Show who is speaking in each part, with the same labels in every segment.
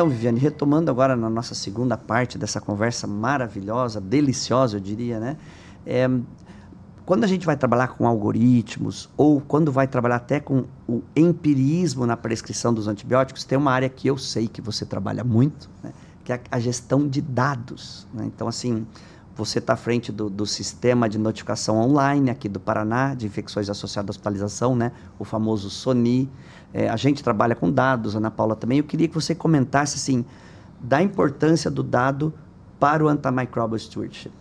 Speaker 1: Então, Viviane, retomando agora na nossa segunda parte dessa conversa maravilhosa, deliciosa, eu diria, né? Quando a gente vai trabalhar com algoritmos ou quando vai trabalhar até com o empirismo na prescrição dos antibióticos, tem uma área que eu sei que você trabalha muito, né? Que é a gestão de dados, né? Então, assim, você está à frente do sistema de notificação online aqui do Paraná, de infecções associadas à hospitalização, né? O famoso SONI. A gente trabalha com dados, Ana Paula também. Eu queria que você comentasse, assim, da importância do dado para o antimicrobial stewardship.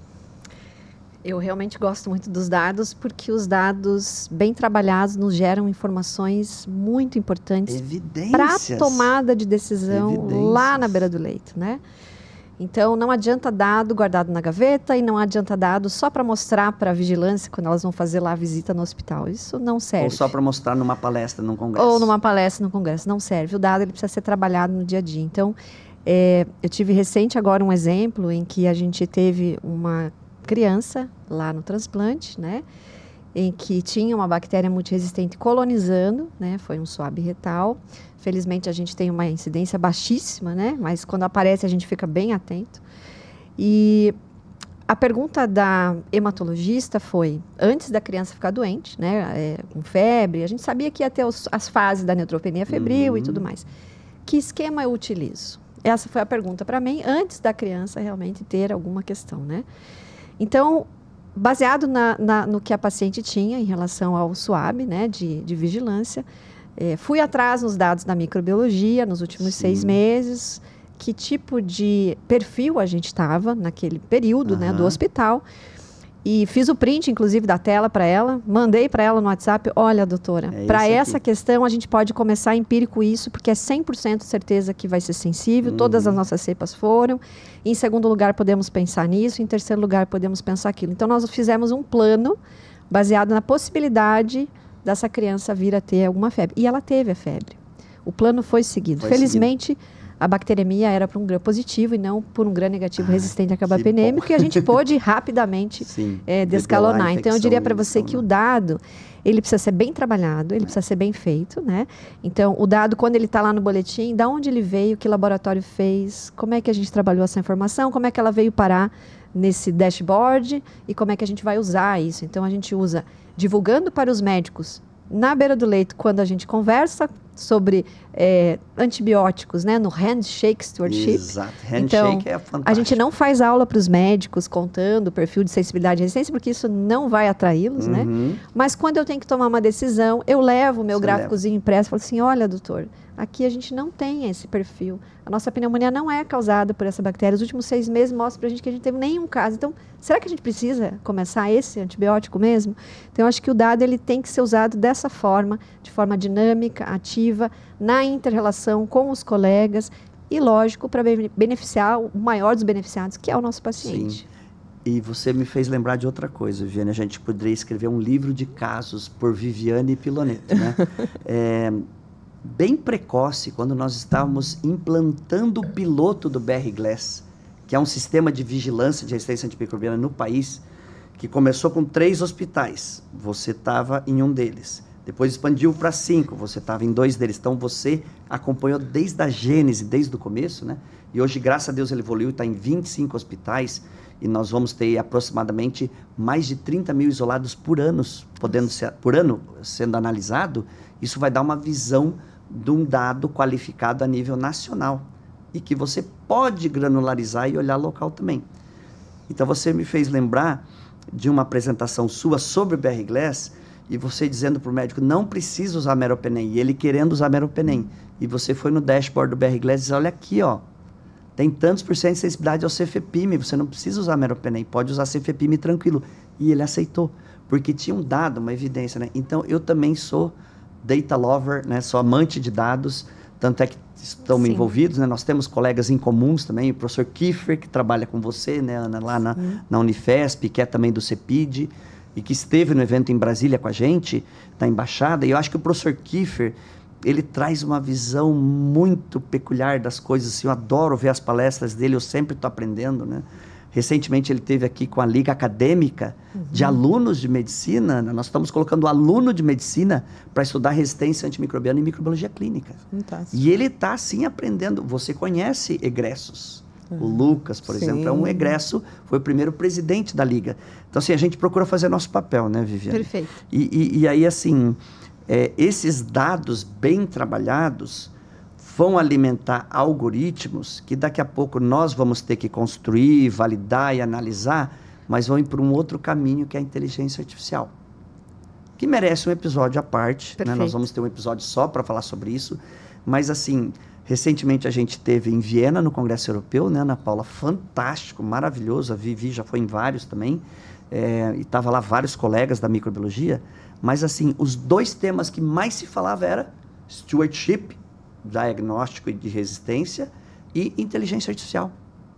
Speaker 2: Eu realmente gosto muito dos dados, porque os dados bem trabalhados nos geram informações muito importantes para a tomada de decisão lá na beira do leito, né? Então, não adianta dado guardado na gaveta e não adianta dado só para mostrar para a vigilância quando elas vão fazer lá a visita no hospital. Isso não serve.
Speaker 1: Ou só para mostrar numa palestra, num congresso.
Speaker 2: Ou numa palestra, num congresso. Não serve. O dado ele precisa ser trabalhado no dia a dia. Então, eu tive recente agora um exemplo em que a gente teve uma criança lá no transplante, né, em que tinha uma bactéria multiresistente colonizando, né, foi um swab retal. Felizmente a gente tem uma incidência baixíssima, né, mas quando aparece a gente fica bem atento. E a pergunta da hematologista foi, antes da criança ficar doente, né, com febre, a gente sabia que ia ter as fases da neutropenia febril e tudo mais. Que esquema eu utilizo? Essa foi a pergunta para mim, antes da criança realmente ter alguma questão, né. Então, baseado no que a paciente tinha em relação ao SWAB, né, de vigilância, fui atrás nos dados da microbiologia nos últimos 6 meses, que tipo de perfil a gente estava naquele período, né, do hospital, e fiz o print, inclusive, da tela para ela, mandei para ela no WhatsApp, olha, doutora, para essa questão a gente pode começar empírico isso, porque é 100% certeza que vai ser sensível, todas as nossas cepas foram, em segundo lugar podemos pensar nisso, em terceiro lugar podemos pensar aquilo. Então nós fizemos um plano baseado na possibilidade dessa criança vir a ter alguma febre, e ela teve a febre. O plano foi seguido. Felizmente, a bacteremia era para um gram positivo e não por um gram negativo resistente a carbapenêmico, que a gente pôde rapidamente descalonar. Então, eu diria para você que o dado, ele precisa ser bem trabalhado, ele precisa ser bem feito, né? Então, o dado, quando ele está lá no boletim, da onde ele veio, que laboratório fez, como é que a gente trabalhou essa informação, como é que ela veio parar nesse dashboard e como é que a gente vai usar isso. Então, a gente usa divulgando para os médicos na beira do leito, quando a gente conversa sobre antibióticos, né, no Handshake Stewardship.
Speaker 1: Exato, Handshake é fantástico.
Speaker 2: A gente não faz aula para os médicos contando o perfil de sensibilidade e resistência, porque isso não vai atraí-los, né? Mas quando eu tenho que tomar uma decisão, eu levo o meu gráficozinho impresso e falo assim, olha, doutor, aqui a gente não tem esse perfil. A nossa pneumonia não é causada por essa bactéria. Os últimos 6 meses mostram para a gente que a gente teve nenhum caso. Então, será que a gente precisa começar esse antibiótico mesmo? Então, eu acho que o dado ele tem que ser usado dessa forma, de forma dinâmica, ativa, na inter-relação com os colegas e, lógico, para beneficiar o maior dos beneficiados, que é o nosso paciente.
Speaker 1: Sim. E você me fez lembrar de outra coisa, Viviane. A gente poderia escrever um livro de casos por Viviane Piloneto, né? Bem precoce, quando nós estávamos implantando o piloto do BR-Glass, que é um sistema de vigilância de resistência antimicrobiana no país, que começou com 3 hospitais. Você estava em um deles. Depois expandiu para 5, você estava em 2 deles. Então, você acompanhou desde a gênese, desde o começo, né? E hoje, graças a Deus, ele evoluiu, está em 25 hospitais. E nós vamos ter aproximadamente mais de 30 mil isolados por ano sendo analisado. Isso vai dar uma visão de um dado qualificado a nível nacional e que você pode granularizar e olhar local também. Então, você me fez lembrar de uma apresentação sua sobre o BR-Glass e você dizendo para o médico, não precisa usar meropenem, e ele querendo usar meropenem. E você foi no dashboard do BR-Glass e disse, olha aqui, ó, tem tantos por cento de sensibilidade ao cefepime, você não precisa usar meropenem, pode usar cefepime tranquilo. E ele aceitou, porque tinha um dado, uma evidência, né? Então, eu também sou data lover, né? Sou amante de dados, tanto é que estamos envolvidos, né? Nós temos colegas em comuns também, o professor Kiefer, que trabalha com você, né, Ana, lá na Unifesp, que é também do CEPID, e que esteve no evento em Brasília com a gente, na embaixada, e eu acho que o professor Kiefer, ele traz uma visão muito peculiar das coisas, assim, eu adoro ver as palestras dele, eu sempre estou aprendendo, né? Recentemente ele esteve aqui com a Liga Acadêmica de Alunos de Medicina. Nós estamos colocando aluno de medicina para estudar resistência antimicrobiana e microbiologia clínica.
Speaker 3: Fantástico.
Speaker 1: E ele está, assim, aprendendo. Você conhece egressos. O Lucas, por exemplo, é um egresso, foi o primeiro presidente da Liga. Então, assim, a gente procura fazer nosso papel, né, Viviane?
Speaker 2: Perfeito.
Speaker 1: E aí, assim, esses dados bem trabalhados vão alimentar algoritmos que daqui a pouco nós vamos ter que construir, validar e analisar, mas vão ir para um outro caminho, que é a inteligência artificial, que merece um episódio à parte, né? Nós vamos ter um episódio só para falar sobre isso, mas assim, recentemente a gente teve em Viena, no Congresso Europeu, né, Ana Paula? Fantástico, maravilhoso, a Vivi já foi em vários também, e estava lá vários colegas da microbiologia, mas assim, os 2 temas que mais se falava era stewardship, diagnóstico de resistência, e inteligência artificial,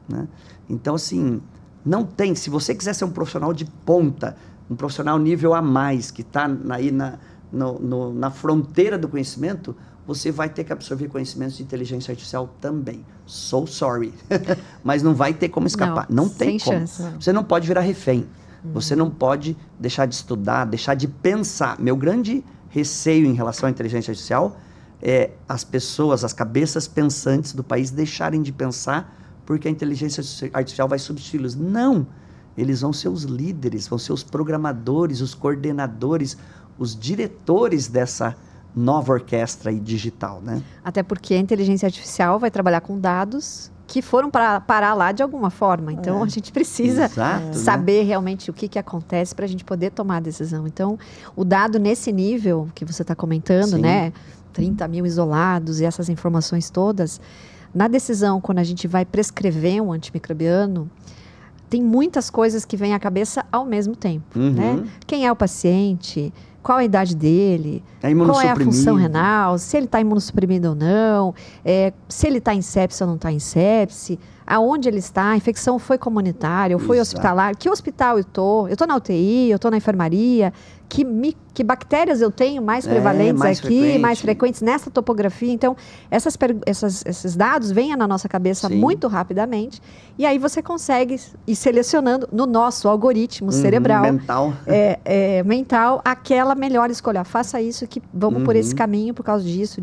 Speaker 1: né? Então, assim, não tem... Se você quiser ser um profissional de ponta, um profissional nível a mais, que está aí na fronteira do conhecimento, você vai ter que absorver conhecimentos de inteligência artificial também. So sorry. Mas não vai ter como escapar. Não tem como.
Speaker 2: Chance.
Speaker 1: Você não pode virar refém. Você não pode deixar de estudar, deixar de pensar. Meu grande receio em relação à inteligência artificial é as pessoas, as cabeças pensantes do país deixarem de pensar porque a inteligência artificial vai substituí-los. Não! Eles vão ser os líderes, vão ser os programadores, os coordenadores, os diretores dessa nova orquestra aí digital, né?
Speaker 2: Até porque a inteligência artificial vai trabalhar com dados que foram parar lá de alguma forma. Então, a gente precisa saber realmente o que acontece para a gente poder tomar a decisão. Então, o dado nesse nível que você está comentando, né? 30 mil isolados e essas informações todas, na decisão, quando a gente vai prescrever um antimicrobiano, tem muitas coisas que vêm à cabeça ao mesmo tempo, né? Quem é o paciente, qual a idade dele, qual é a função renal, se ele está imunossuprimido ou não, se ele está em sepse ou não está em sepse, aonde ele está, a infecção foi comunitária ou foi hospitalar, que hospital eu estou na UTI, eu estou na enfermaria, que bactérias eu tenho mais prevalentes aqui, mais frequentes nessa topografia. Então, esses dados vêm na nossa cabeça muito rapidamente, e aí você consegue ir selecionando no nosso algoritmo cerebral, mental, aquela melhor escolha. Faça isso, que vamos por esse caminho por causa disso.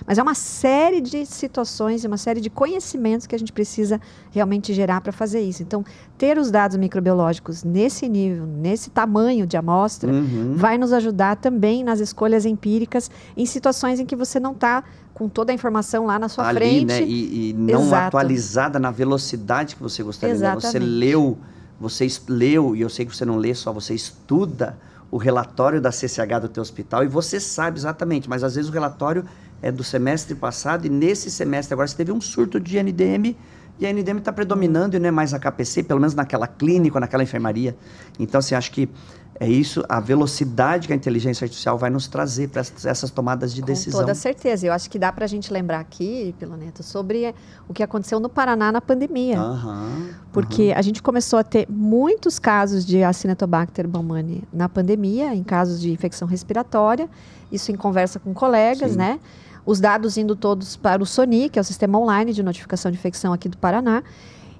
Speaker 2: Mas é uma série de situações e uma série de conhecimentos que a gente precisa realmente gerar para fazer isso. Então, ter os dados microbiológicos nesse nível, nesse tamanho de amostra, vai nos ajudar também nas escolhas empíricas em situações em que você não está com toda a informação lá na sua frente.
Speaker 1: Né? E não atualizada na velocidade que você gostaria. Né? Você leu, e eu sei que você não lê só, você estuda o relatório da CCH do teu hospital e você sabe exatamente, mas às vezes o relatório é do semestre passado e nesse semestre agora você teve um surto de NDM e a NDM está predominando e não é mais a KPC, pelo menos naquela clínica ou naquela enfermaria. Então, assim, acho que é isso, a velocidade que a inteligência artificial vai nos trazer para essas tomadas de decisão.
Speaker 2: Com toda certeza. Eu acho que dá para a gente lembrar aqui, Piloneto, sobre o que aconteceu no Paraná na pandemia. Porque a gente começou a ter muitos casos de Acinetobacter baumannii na pandemia, em casos de infecção respiratória, isso em conversa com colegas, né? Os dados indo todos para o SONI, que é o Sistema Online de Notificação de Infecção aqui do Paraná.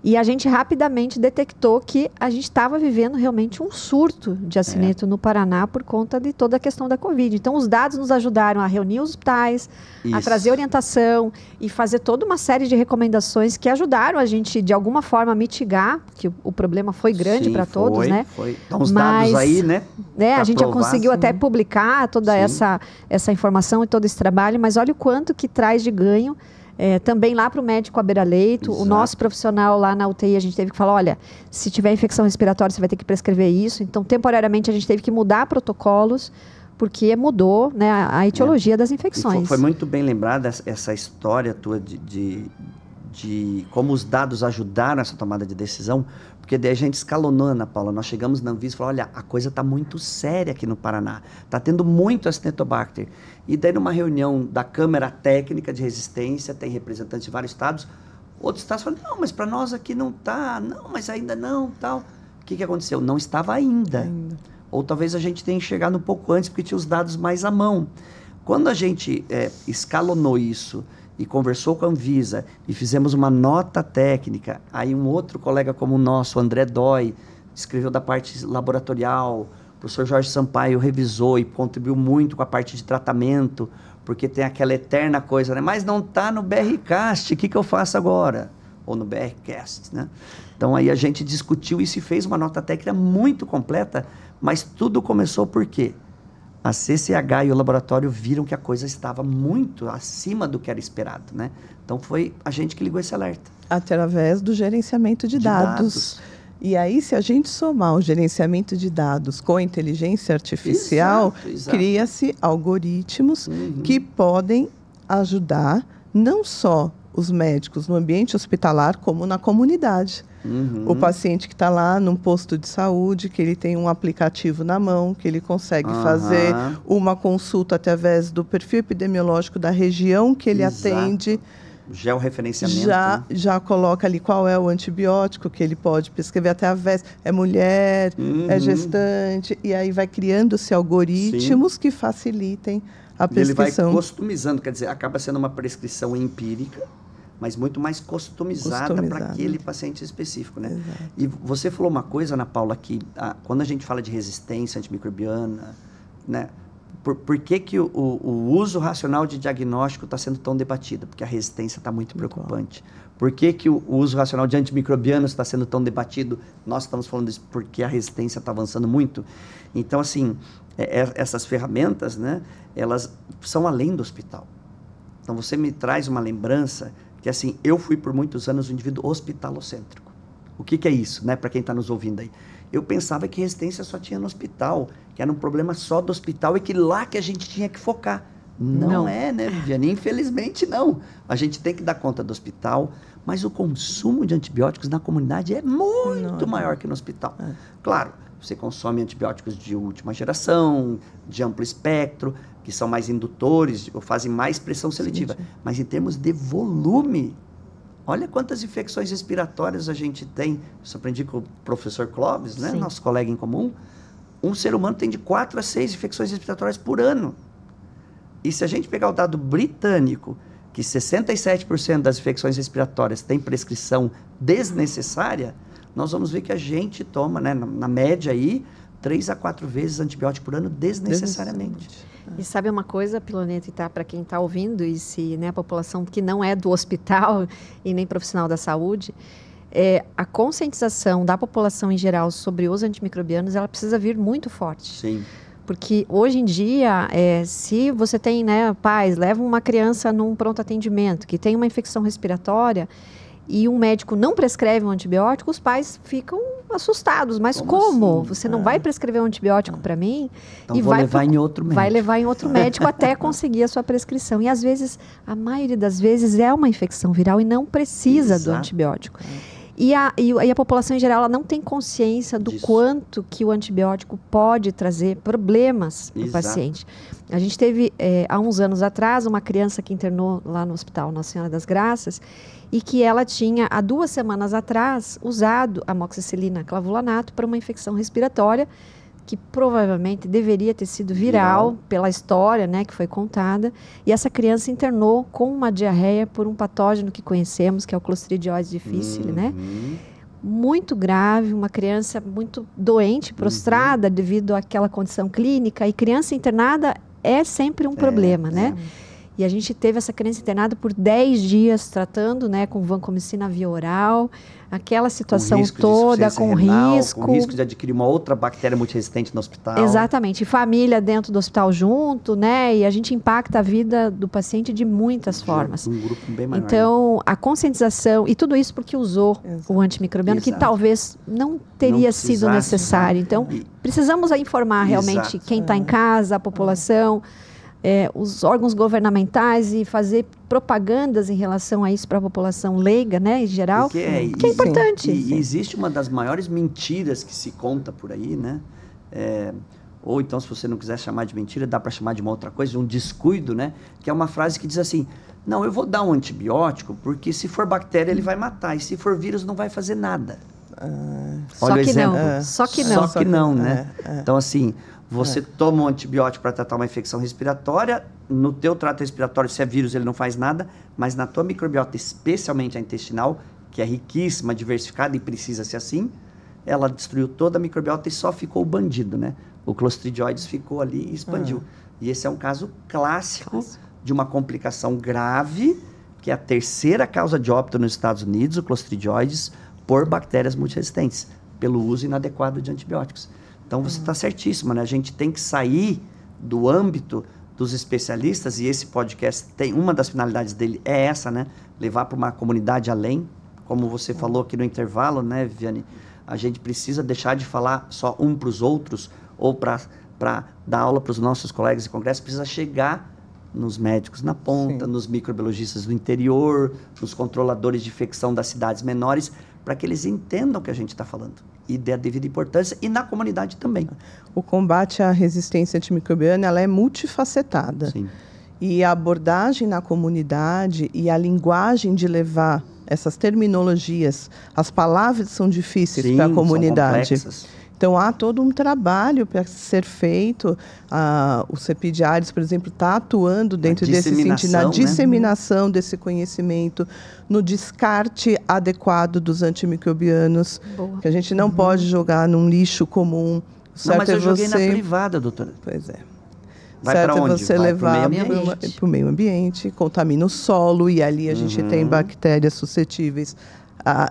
Speaker 2: E a gente rapidamente detectou que a gente estava vivendo realmente um surto de acineto no Paraná por conta de toda a questão da Covid. Então, os dados nos ajudaram a reunir os hospitais, a trazer orientação e fazer toda uma série de recomendações que ajudaram a gente, de alguma forma, a mitigar, porque o problema foi grande para todos, né?
Speaker 1: Então, os dados aí, né?
Speaker 2: A gente já conseguiu até publicar toda essa informação e todo esse trabalho, mas olha o quanto que traz de ganho. Também lá para o médico à beira-leito, o nosso profissional lá na UTI, a gente teve que falar, olha, se tiver infecção respiratória, você vai ter que prescrever isso. Então, temporariamente, a gente teve que mudar protocolos, porque mudou, né, a etiologia das infecções.
Speaker 1: Foi muito bem lembrada essa história tua de como os dados ajudaram essa tomada de decisão, porque daí a gente escalonou, Ana Paula, nós chegamos na Anvisa e falamos, olha, a coisa está muito séria aqui no Paraná, está tendo muito Acinetobacter. E daí numa reunião da Câmara Técnica de Resistência, tem representantes de vários estados, outros estados falaram, não, mas para nós aqui não está, não, mas ainda não, tal. O que aconteceu? Não estava ainda. Ou talvez a gente tenha chegado um pouco antes, porque tinha os dados mais à mão. Quando a gente escalonou isso e conversou com a Anvisa e fizemos uma nota técnica, aí um outro colega como o nosso, André Dói, escreveu da parte laboratorial, o professor Jorge Sampaio revisou e contribuiu muito com a parte de tratamento, porque tem aquela eterna coisa, né? Mas não está no BRCast, o que eu faço agora? Ou no BRCast, né? Então aí a gente discutiu isso e fez uma nota técnica muito completa, mas tudo começou por quê? A CCH e o laboratório viram que a coisa estava muito acima do que era esperado, né? Então foi a gente que ligou esse alerta.
Speaker 3: Através do gerenciamento de dados. E aí, se a gente somar o gerenciamento de dados com a inteligência artificial, cria-se algoritmos que podem ajudar não só os médicos no ambiente hospitalar, como na comunidade. O paciente que está lá num posto de saúde, que ele tem um aplicativo na mão, que ele consegue fazer uma consulta através do perfil epidemiológico da região que ele atende.
Speaker 1: Georreferenciamento.
Speaker 3: Já coloca ali qual é o antibiótico que ele pode prescrever através. É mulher, é gestante, e aí vai criando-se algoritmos que facilitem a prescrição.
Speaker 1: Ele vai customizando, quer dizer, acaba sendo uma prescrição empírica, mas muito mais customizada para aquele paciente específico, né?
Speaker 3: Exato.
Speaker 1: E você falou uma coisa, Ana Paula, que quando a gente fala de resistência antimicrobiana, né? Por que o uso racional de diagnóstico está sendo tão debatido? Porque a resistência está muito preocupante. Por que o uso racional de antimicrobianos está sendo tão debatido? Nós estamos falando isso porque a resistência está avançando muito. Então, assim, essas ferramentas, né, elas são além do hospital. Então, você me traz uma lembrança que, assim, eu fui por muitos anos um indivíduo hospitalocêntrico. O que é isso, né, para quem está nos ouvindo aí? Eu pensava que resistência só tinha no hospital, que era um problema só do hospital e que lá que a gente tinha que focar. Não é, né, Viviane? Infelizmente, não. A gente tem que dar conta do hospital, mas o consumo de antibióticos na comunidade é muito maior que no hospital. Claro, você consome antibióticos de última geração, de amplo espectro, que são mais indutores, ou fazem mais pressão seletiva. Mas em termos de volume, olha quantas infecções respiratórias a gente tem. Isso aprendi com o professor Clóvis, né? Nosso colega em comum. Um ser humano tem de 4 a 6 infecções respiratórias por ano. E se a gente pegar o dado britânico, que 67% das infecções respiratórias têm prescrição desnecessária, nós vamos ver que a gente toma, né, na média aí, 3 a 4 vezes antibiótico por ano desnecessariamente.
Speaker 2: E sabe uma coisa, Piloneta, tá, para quem está ouvindo, e se, né, a população que não é do hospital e nem profissional da saúde, a conscientização da população em geral sobre os antimicrobianos, ela precisa vir muito forte.
Speaker 1: Sim.
Speaker 2: Porque hoje em dia, se você tem, né, pais, levam uma criança num pronto atendimento que tem uma infecção respiratória e um médico não prescreve um antibiótico, os pais ficam assustados. Mas como? Assim? Você não vai prescrever um antibiótico para mim?
Speaker 1: Então e vai levar em outro médico.
Speaker 2: Vai levar em outro médico até conseguir a sua prescrição. E às vezes, a maioria das vezes, é uma infecção viral e não precisa do antibiótico. E a população em geral ela não tem consciência do quanto que o antibiótico pode trazer problemas para o paciente. A gente teve, há uns anos atrás, uma criança que internou lá no Hospital Nossa Senhora das Graças e que ela tinha, há 2 semanas atrás, usado amoxicilina clavulanato para uma infecção respiratória que provavelmente deveria ter sido viral pela história, né, que foi contada. E essa criança internou com uma diarreia por um patógeno que conhecemos, que é o Clostridiose difficile, né? Muito grave, uma criança muito doente, prostrada devido àquela condição clínica. E criança internada é sempre um problema, né? E a gente teve essa criança internada por 10 dias tratando, né, com vancomicina via oral, aquela situação toda, com risco
Speaker 1: de adquirir uma outra bactéria multiresistente no hospital.
Speaker 2: Exatamente, e família dentro do hospital junto, né, e a gente impacta a vida do paciente de muitas formas.
Speaker 1: Um grupo bem maior.
Speaker 2: Então, a conscientização, e tudo isso porque usou o antimicrobiano, que talvez não teria sido necessário. Então, precisamos informar realmente quem está em casa, a população, os órgãos governamentais e fazer propagandas em relação a isso para a população leiga, né, em geral, que é importante.
Speaker 1: E existe uma das maiores mentiras que se conta por aí, né? Ou então, se você não quiser chamar de mentira, dá para chamar de uma outra coisa, de um descuido, né? Que é uma frase que diz assim: não, eu vou dar um antibiótico porque se for bactéria ele vai matar e se for vírus não vai fazer nada.
Speaker 2: Olha o exemplo. Só que não,
Speaker 1: né? Então, assim, Você toma um antibiótico para tratar uma infecção respiratória, no teu trato respiratório, se é vírus, ele não faz nada, mas na tua microbiota, especialmente a intestinal, que é riquíssima, diversificada e precisa ser assim, ela destruiu toda a microbiota e só ficou o bandido, né? O Clostridioides ficou ali e expandiu. E esse é um caso clássico de uma complicação grave, que é a terceira causa de óbito nos Estados Unidos, o Clostridioides, por bactérias multiresistentes, pelo uso inadequado de antibióticos. Então, você está certíssima, né? A gente tem que sair do âmbito dos especialistas, e esse podcast tem, uma das finalidades dele é essa, né? Levar para uma comunidade além, como você falou aqui no intervalo, né, Viviane? A gente precisa deixar de falar só um para os outros, ou para dar aula para os nossos colegas de congresso, precisa chegar nos médicos na ponta, nos microbiologistas do interior, nos controladores de infecção das cidades menores, para que eles entendam o que a gente está falando e dê a devida importância, e na comunidade também.
Speaker 3: O combate à resistência antimicrobiana, ela é multifacetada.
Speaker 1: Sim.
Speaker 3: E a abordagem na comunidade e a linguagem de levar essas terminologias, as palavras são difíceis para a comunidade.
Speaker 1: São complexas.
Speaker 3: Então, há todo um trabalho para ser feito. O CEPID-Ares, por exemplo, está atuando dentro desse sentido, na disseminação desse conhecimento, no descarte adequado dos antimicrobianos, que a gente não pode jogar num lixo comum.
Speaker 1: Não, mas eu joguei na privada, doutora.
Speaker 3: Pois é.
Speaker 1: Vai para onde?
Speaker 3: Você levar para o meio ambiente, contamina o solo, e ali a gente tem bactérias suscetíveis,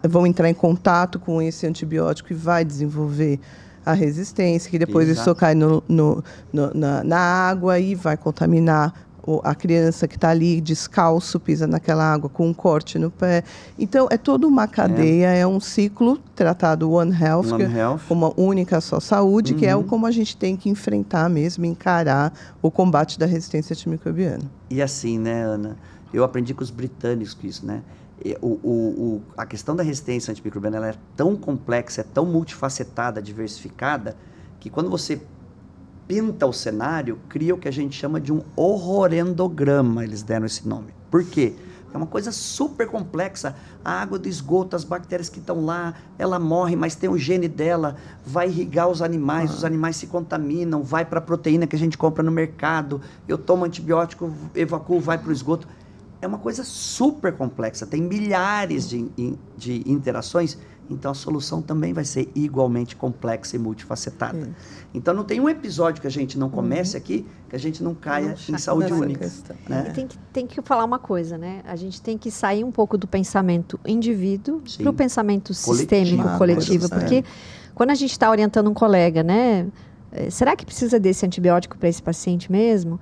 Speaker 3: vão entrar em contato com esse antibiótico e vai desenvolver a resistência, que depois isso cai na água e vai contaminar a criança que está ali descalço, pisa naquela água com um corte no pé. Então, é toda uma cadeia, é um ciclo tratado One Health, como uma única só saúde, que é como a gente tem que enfrentar mesmo, encarar o combate da resistência antimicrobiana.
Speaker 1: E assim, né, Ana, eu aprendi com os britânicos isso, né? A questão da resistência antimicrobiana, ela é tão complexa, é tão multifacetada, diversificada, que quando você pinta o cenário, cria o que a gente chama de um horrorendograma, eles deram esse nome. Por quê? É uma coisa super complexa. A água do esgoto, as bactérias que estão lá, ela morre, mas tem o gene dela, vai irrigar os animais se contaminam, vai para a proteína que a gente compra no mercado, eu tomo antibiótico, evacuo, vai para o esgoto. É uma coisa super complexa, tem milhares de interações, então a solução também vai ser igualmente complexa e multifacetada. Então não tem um episódio que a gente não comece aqui, que a gente não caia em saúde única. Né?
Speaker 2: E tem que falar uma coisa, né? A gente tem que sair um pouco do pensamento indivíduo para o pensamento sistêmico, coletivo, porque quando a gente está orientando um colega, né? Será que precisa desse antibiótico para esse paciente mesmo?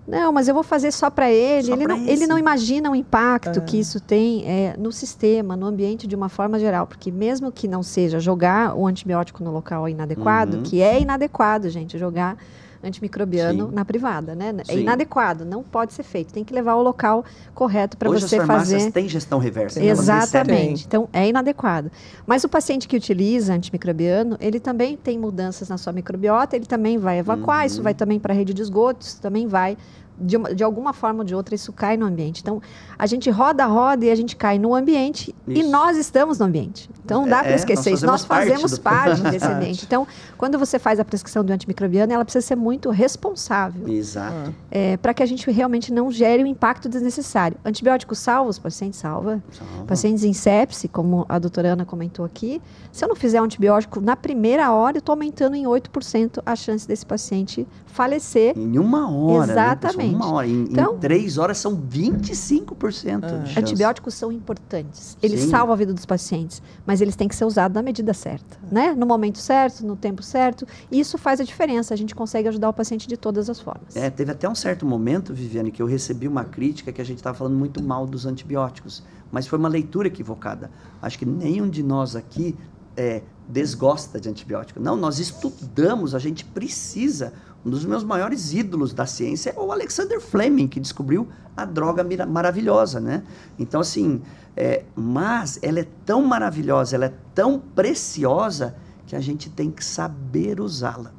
Speaker 2: Não, mas eu vou fazer só para ele. Ele não imagina o impacto que isso tem no sistema, no ambiente de uma forma geral. Porque mesmo que não seja jogar o antibiótico no local inadequado, que é inadequado, gente, jogar antimicrobiano na privada, né? É inadequado, não pode ser feito. Tem que levar ao local correto para você fazer. Hoje as farmácias
Speaker 1: têm gestão reversa.
Speaker 2: Exatamente. Então, é inadequado. Mas o paciente que utiliza antimicrobiano, ele também tem mudanças na sua microbiota, ele também vai evacuar, isso vai também para a rede de esgotos, também vai... De alguma forma ou de outra, isso cai no ambiente. Então, a gente roda e a gente cai no ambiente e nós estamos no ambiente. Então, não dá para esquecer isso. Nós fazemos parte desse ambiente. Então, quando você faz a prescrição do antimicrobiano, ela precisa ser muito responsável.
Speaker 1: Exato.
Speaker 2: Para que a gente realmente não gere um impacto desnecessário. Antibiótico salva, os pacientes salva. Pacientes em sepse, como a doutora Ana comentou aqui, se eu não fizer um antibiótico na primeira hora, eu estou aumentando em 8% a chance desse paciente falecer.
Speaker 1: Em uma hora.
Speaker 2: Exatamente.
Speaker 1: Né, uma hora. Em 3 horas são 25% de chance.
Speaker 2: Antibióticos são importantes. Eles salvam a vida dos pacientes, mas eles têm que ser usados na medida certa, né? No momento certo, no tempo certo. E isso faz a diferença. A gente consegue ajudar o paciente de todas as formas.
Speaker 1: Teve até um certo momento, Viviane, que eu recebi uma crítica que a gente estava falando muito mal dos antibióticos. Mas foi uma leitura equivocada. Acho que nenhum de nós aqui desgosta de antibiótico. Não, nós estudamos, a gente precisa. Um dos meus maiores ídolos da ciência é o Alexander Fleming, que descobriu a droga maravilhosa, né? Então, assim, mas ela é tão maravilhosa, ela é tão preciosa, que a gente tem que saber usá-la.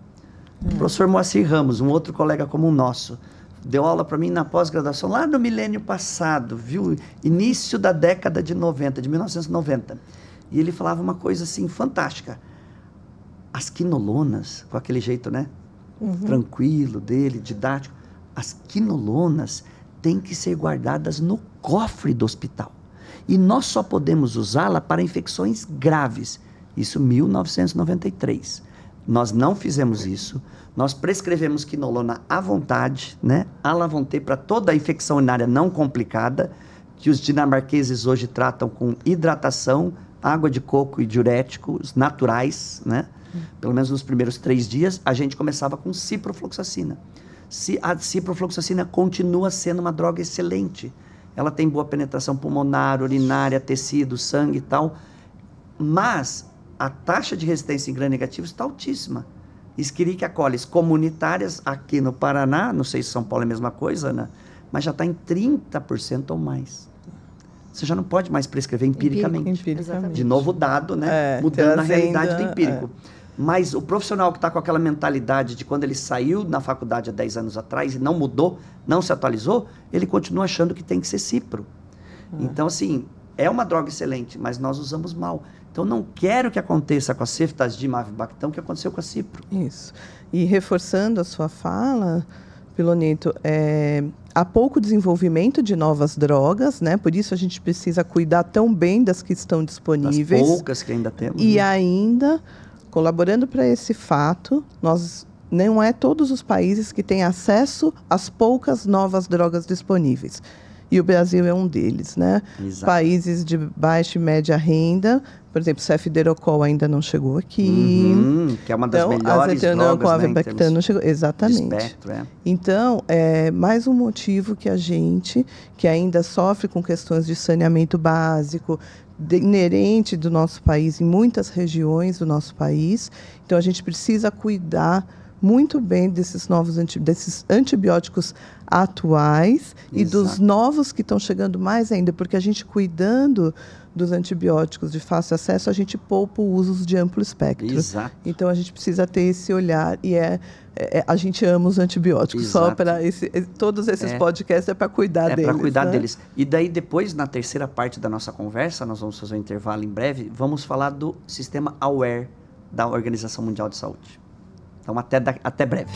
Speaker 1: O professor Moacir Ramos, um outro colega como o nosso, deu aula para mim na pós-graduação, lá no milênio passado, viu? Início da década de 90, de 1990. E ele falava uma coisa, assim, fantástica. As quinolonas, com aquele jeito, né? tranquilo dele, didático. As quinolonas têm que ser guardadas no cofre do hospital. E nós só podemos usá-la para infecções graves. Isso em 1993. Nós não fizemos isso. Nós prescrevemos quinolona à vontade, né? À la vontade, para toda a infecção urinária não complicada, que os dinamarqueses hoje tratam com hidratação, água de coco e diuréticos naturais, né? Pelo menos nos primeiros 3 dias, a gente começava com ciprofloxacina. A ciprofloxacina continua sendo uma droga excelente. Ela tem boa penetração pulmonar, urinária, tecido, sangue e tal. Mas a taxa de resistência em gram-negativos está altíssima. Escherichia coli comunitárias aqui no Paraná, não sei se São Paulo é a mesma coisa, né? Mas já está em 30% ou mais. Você já não pode mais prescrever empiricamente. De novo dado, né? Mudando a realidade do empírico. Mas o profissional que está com aquela mentalidade de quando ele saiu na faculdade há 10 anos atrás e não mudou, não se atualizou, ele continua achando que tem que ser cipro. Então, assim, é uma droga excelente, mas nós usamos mal. Então, não quero que aconteça com a ceftazidime avibactam o que aconteceu com a cipro.
Speaker 3: Isso. E reforçando a sua fala, Piloneto, há pouco desenvolvimento de novas drogas, né? Por isso a gente precisa cuidar tão bem das que estão disponíveis.
Speaker 1: Das poucas que ainda temos.
Speaker 3: E ainda, colaborando para esse fato, não é todos os países que têm acesso às poucas novas drogas disponíveis. E o Brasil é um deles, né?
Speaker 1: Exato.
Speaker 3: Países de baixa e média renda, por exemplo, cefderocol ainda não chegou aqui.
Speaker 1: Que é uma das melhores drogas, né,
Speaker 3: não chegou. Exatamente.
Speaker 1: De espectro,
Speaker 3: Então, é mais um motivo que a gente, que ainda sofre com questões de saneamento básico, inerente do nosso país, em muitas regiões do nosso país. Então, a gente precisa cuidar muito bem desses desses antibióticos atuais. Exato. E dos novos que estão chegando mais ainda, porque a gente cuidando dos antibióticos de fácil acesso, a gente poupa o uso de amplo espectro.
Speaker 1: Exato.
Speaker 3: Então, a gente precisa ter esse olhar e a gente ama os antibióticos. Exato. Só para todos esses podcasts é para cuidar deles. É para cuidar deles.
Speaker 1: E daí, depois, na terceira parte da nossa conversa, nós vamos fazer um intervalo em breve, vamos falar do sistema AWARE da Organização Mundial de Saúde. Então, até breve.